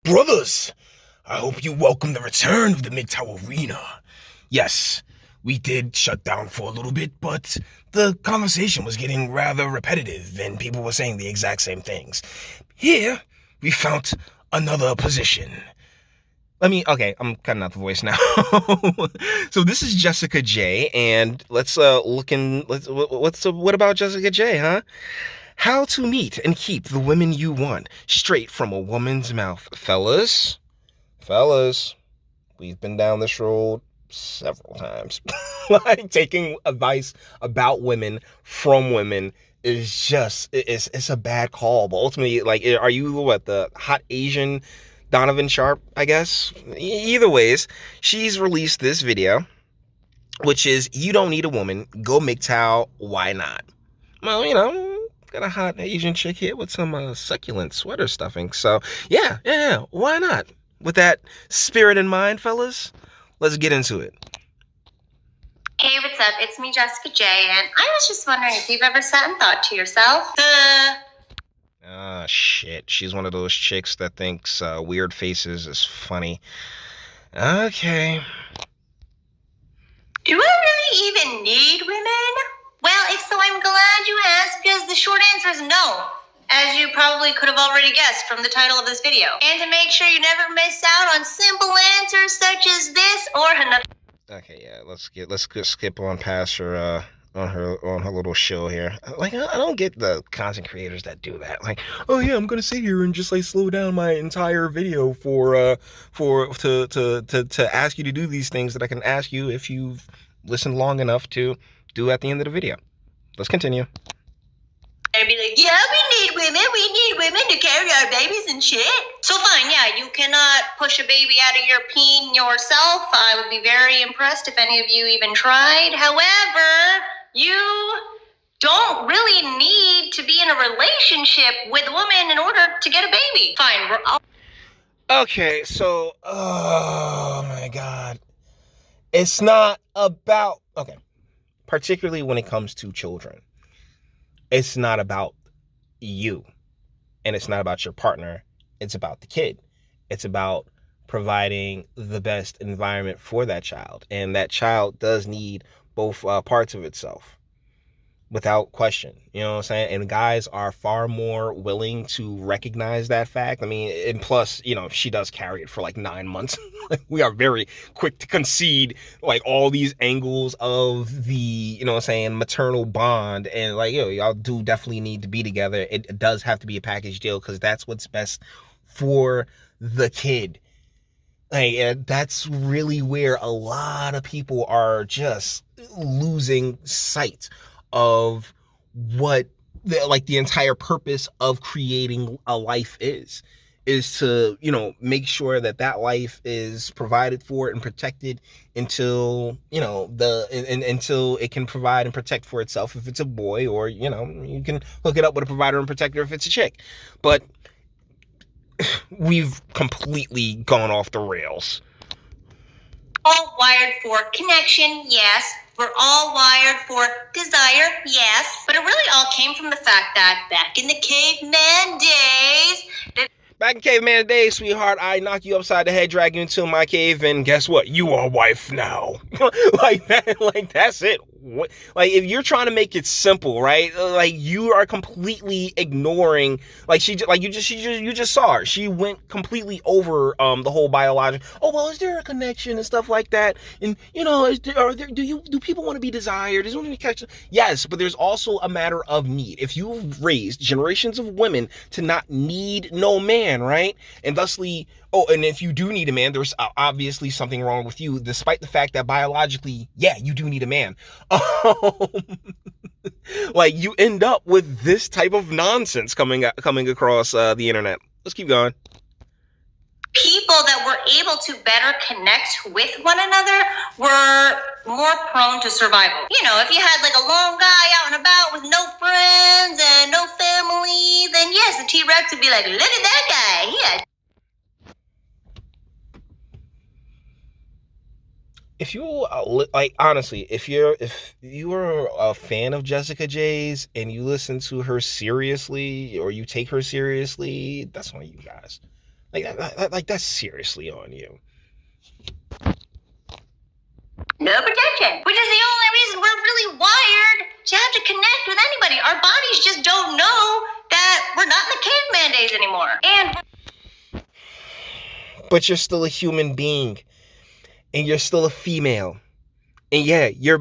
Brothers, I hope you welcome the return of the MGTOW Arena. Yes, we did shut down for a little bit, but the conversation was getting rather repetitive and people were saying the exact same things. Here, we found another position. I'm cutting out the voice now. So this is Jessica J, and what about Jessica J, huh? How to meet and keep the women you want straight from a woman's mouth. Fellas, we've been down this road several times. Like, taking advice about women from women is just, it's a bad call. But ultimately, like, are you the hot Asian Donovan Sharp, I guess? Either ways, she's released this video, which is, you don't need a woman, go MGTOW, why not? Well, got a hot Asian chick here with some succulent sweater stuffing, so yeah, why not? With that spirit in mind, fellas, let's get into it. Hey, what's up? It's me, Jessica J, and I was just wondering if you've ever sat and thought to yourself, shit. She's one of those chicks that thinks weird faces is funny. Okay. do I really even need women? Well, if so, I'm glad you asked, because the short answer is no, as you probably could have already guessed from the title of this video. And to make sure you never miss out on simple answers such as this or another. Okay, yeah, let's skip on past her on her little show here. Like, I don't get the content creators that do that. Like, oh yeah, I'm gonna sit here and just like slow down my entire video to ask you to do these things that I can ask you if you've listened long enough to do at the end of the video. Let's continue. I'd be like, yeah, we need women to carry our babies and shit. So fine, yeah, you cannot push a baby out of your peen yourself. I would be very impressed if any of you even tried. However, you don't really need to be in a relationship with a woman in order to get a baby. Fine, we're all... Okay, so, oh my God. It's not about, okay, particularly when it comes to children, it's not about you, and it's not about your partner. It's about the kid. It's about providing the best environment for that child, and that child does need both parts of itself, without question. You know what I'm saying? And guys are far more willing to recognize that fact. I mean, and plus, she does carry it for like 9 months. We are very quick to concede like all these angles of the, maternal bond, and like, y'all do definitely need to be together. It does have to be a package deal, because that's what's best for the kid. Like, that's really where a lot of people are just losing sight of what the entire purpose of creating a life is to, make sure that life is provided for and protected until, until it can provide and protect for itself if it's a boy, or, you can hook it up with a provider and protector if it's a chick. But we've completely gone off the rails. All wired for connection, yes. We're all wired for desire, yes. But it really all came from the fact that back in the caveman days... Back in caveman days, sweetheart, I knock you upside the head, drag you into my cave, and guess what? You are wife now. Like that, like that's it. Like, if you're trying to make it simple, right? Like, you are completely ignoring, like, you just saw her. She went completely over the whole biological. Oh, well, is there a connection and stuff like that? And do people want to be desired? Is there any connection? Yes, but there's also a matter of need. If you've raised generations of women to not need no man, right? And thusly, and if you do need a man, there's obviously something wrong with you, despite the fact that biologically, yeah, you do need a man. Like, you end up with this type of nonsense coming across the internet. Let's keep going. People that were able to better connect with one another were more prone to survival. If you had like a lone guy out and about with no friends and no family, then yes, the T-Rex would be like, look at that guy, he had... If you honestly, if you are a fan of Jessica J's and you listen to her seriously, or you take her seriously, that's on you guys. Like that's seriously on you. No protection, which is the only reason we're really wired to have to connect with anybody. Our bodies just don't know that we're not in the caveman days anymore. But you're still a human being, and you're still a female. And yeah, your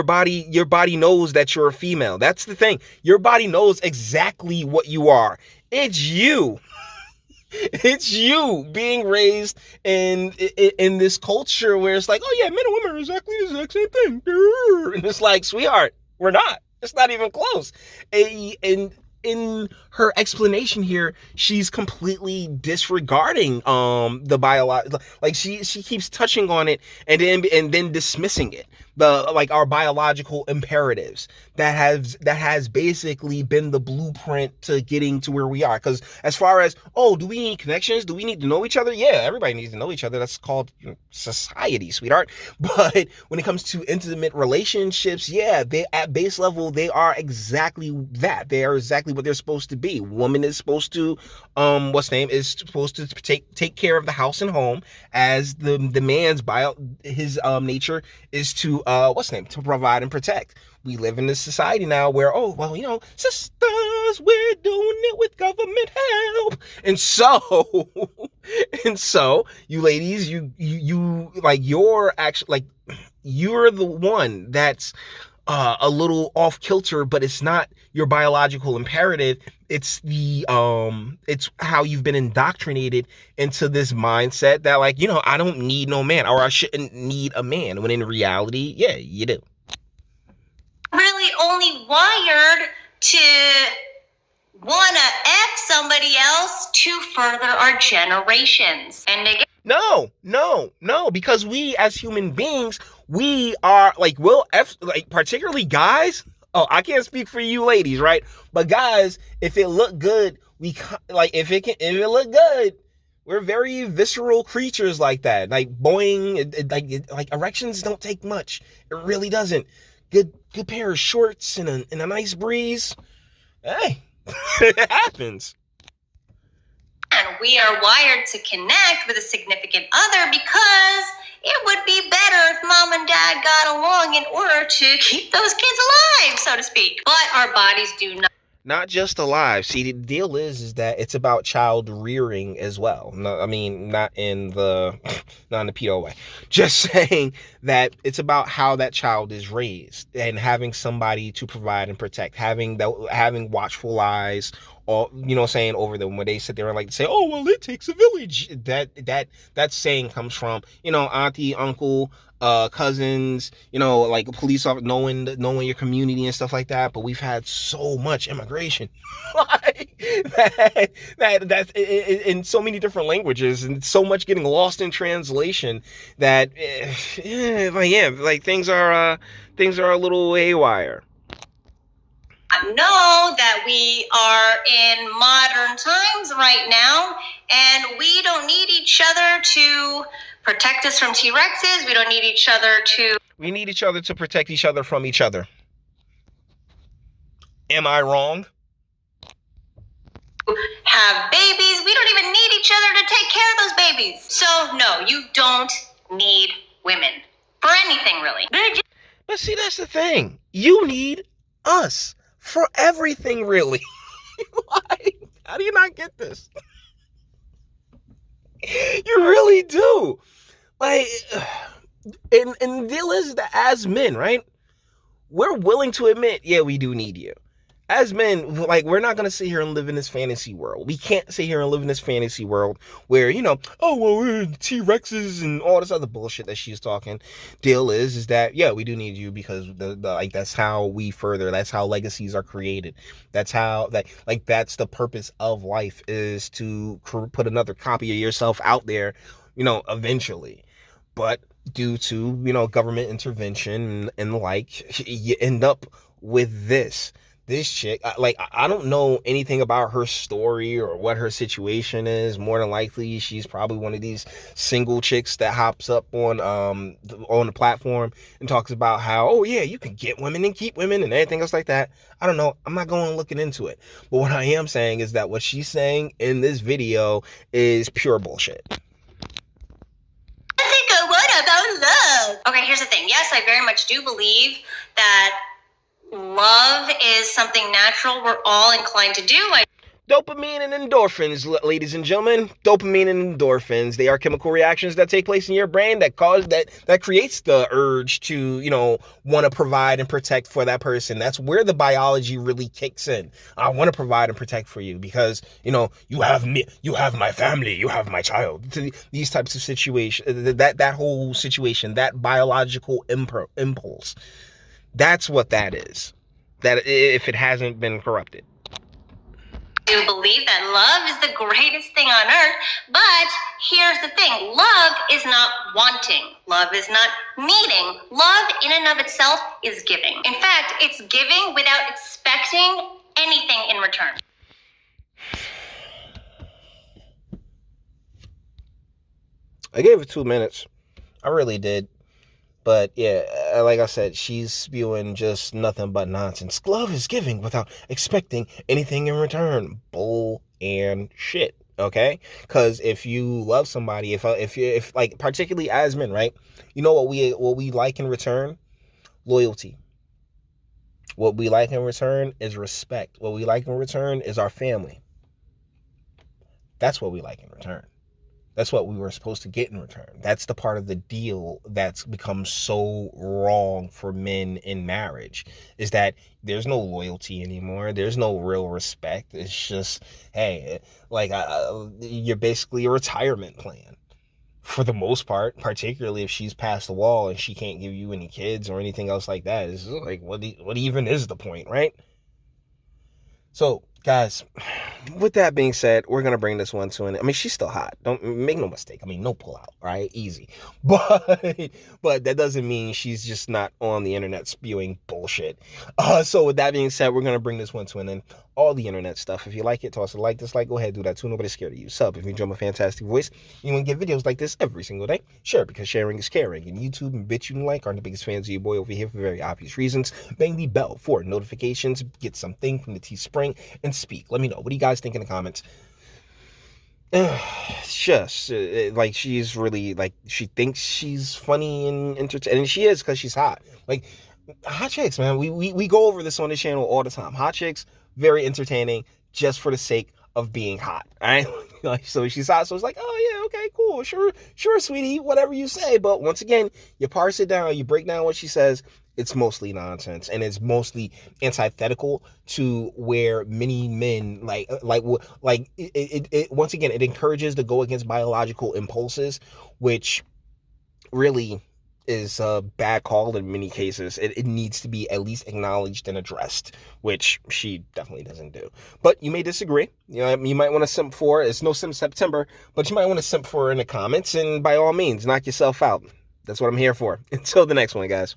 body knows that you're a female. That's the thing. Your body knows exactly what you are. It's you. It's you being raised in this culture where it's like, oh yeah, men and women are exactly the exact same thing. And it's like, sweetheart, we're not. It's not even close. And in her explanation here, she's completely disregarding the biological, like she keeps touching on it and then dismissing it. The like our biological imperatives that has basically been the blueprint to getting to where we are. Because as far as, oh, do we need connections? Do we need to know each other? Yeah, everybody needs to know each other. That's called society, sweetheart. But when it comes to intimate relationships, yeah, they at base level they are exactly that. They are exactly what they're supposed to be. Woman is supposed to is supposed to take care of the house and home, as the man's his nature is to to provide and protect. We live in this society now where, oh, well, sisters, we're doing it with government help. And so, you ladies, you like, you're actually, like, you're the one that's a little off kilter, but it's not your biological imperative. It's it's how you've been indoctrinated into this mindset that, like, I don't need no man, or I shouldn't need a man, when in reality, yeah, you do. Really only wired to wanna F somebody else to further our generations. And again, no, because we as human beings, we are like, particularly guys. Oh, I can't speak for you ladies, right? But guys, if it look good, if it look good, we're very visceral creatures like that. Like, like erections don't take much. It really doesn't. Good pair of shorts and a nice breeze. Hey, it happens. and we are wired to connect with a significant other because it would be better if mom and dad got along in order to keep those kids alive, so to speak. But our bodies do not. Not just alive. See, the deal is that it's about child rearing as well. No, I mean, not in the pedo way. Just saying that it's about how that child is raised and having somebody to provide and protect, having watchful eyes, or over them when they sit there and like to say, oh well, it takes a village. That saying comes from auntie, uncle, cousins, like a police officer, knowing your community and stuff like that. But we've had so much immigration, like that's in so many different languages, and so much getting lost in translation that things are a little haywire. Know that we are in modern times right now, and we don't need each other to protect us from T-Rexes. We don't need each other to... We need each other to protect each other from each other. Am I wrong? Have babies. We don't even need each other to take care of those babies. So, no, you don't need women. For anything, really. But see, that's the thing. You need us. For everything, really. Like, how do you not get this? You really do. Like, and the deal is that as men, right, we're willing to admit, yeah, we do need you. As men, like, we're not going to sit here and live in this fantasy world. We can't sit here and live in this fantasy world where, oh, well, we're T-Rexes and all this other bullshit that she's talking. Deal is that, yeah, we do need you because that's how we further. That's how legacies are created. That's how, that's the purpose of life, is to put another copy of yourself out there, eventually. But due to, government intervention and you end up with this. this chick, I don't know anything about her story or what her situation is. More than likely, she's probably one of these single chicks that hops up on the platform and talks about how, oh yeah, you can get women and keep women and everything else like that. I don't know. I'm not going looking into it. But what I am saying is that what she's saying in this video is pure bullshit. What about love? Okay, here's the thing. Yes, I very much do believe that love is something natural we're all inclined to do. Dopamine and endorphins, ladies and gentlemen. Dopamine and endorphins. They are chemical reactions that take place in your brain that creates the urge to, want to provide and protect for that person. That's where the biology really kicks in. I want to provide and protect for you because, you have me, you have my family, you have my child. These types of situations, that whole situation, that biological impulse. That's what that is. That if it hasn't been corrupted. Do believe that love is the greatest thing on earth, but here's the thing. Love is not wanting. Love is not needing. Love in and of itself is giving. In fact, it's giving without expecting anything in return. I gave it 2 minutes. I really did. But yeah, like I said, she's spewing just nothing but nonsense. Love is giving without expecting anything in return. Bull and shit. Okay? Because if you love somebody, if like particularly as men, right? You know what we like in return? Loyalty. What we like in return is respect. What we like in return is our family. That's what we like in return. That's what we were supposed to get in return. That's the part of the deal that's become so wrong for men in marriage, is that there's no loyalty anymore. There's no real respect. It's just, hey, you're basically a retirement plan for the most part, particularly if she's past the wall and she can't give you any kids or anything else like that. It's like, what even is the point, right? So, guys, with that being said, we're going to bring this one to an end. I mean, she's still hot. Don't make no mistake. I mean, no pull out, right? Easy. But that doesn't mean she's just not on the internet spewing bullshit. So with that being said, we're going to bring this one to an end. All the internet stuff. If you like it, toss a like, dislike, go ahead, do that too. Nobody's scared of you. Sub if you enjoy my fantastic voice. You want to get videos like this every single day? Sure, because sharing is caring. And YouTube and Bitchute and like aren't the biggest fans of your boy over here for very obvious reasons. Bang the bell for notifications. Get something from the Teespring and speak. Let me know. What do you guys think in the comments? Just like she's really like she thinks she's funny and entertaining, and she is because she's hot. Like hot chicks, man. We go over this on the channel all the time. Hot chicks, very entertaining, just for the sake of being hot. All right. Like, so she's hot, so it's like, oh yeah, okay, cool, sure, sweetie, whatever you say. But once again, you parse it down, you break down what she says. It's mostly nonsense, and it's mostly antithetical to where many men it once again, it encourages to go against biological impulses, which really is a bad call in many cases. It needs to be at least acknowledged and addressed, which she definitely doesn't do. But you may disagree. You might want to simp for it. It's no simp September, but you might want to simp for her in the comments, and by all means, knock yourself out. That's what I'm here for. Until the next one, guys.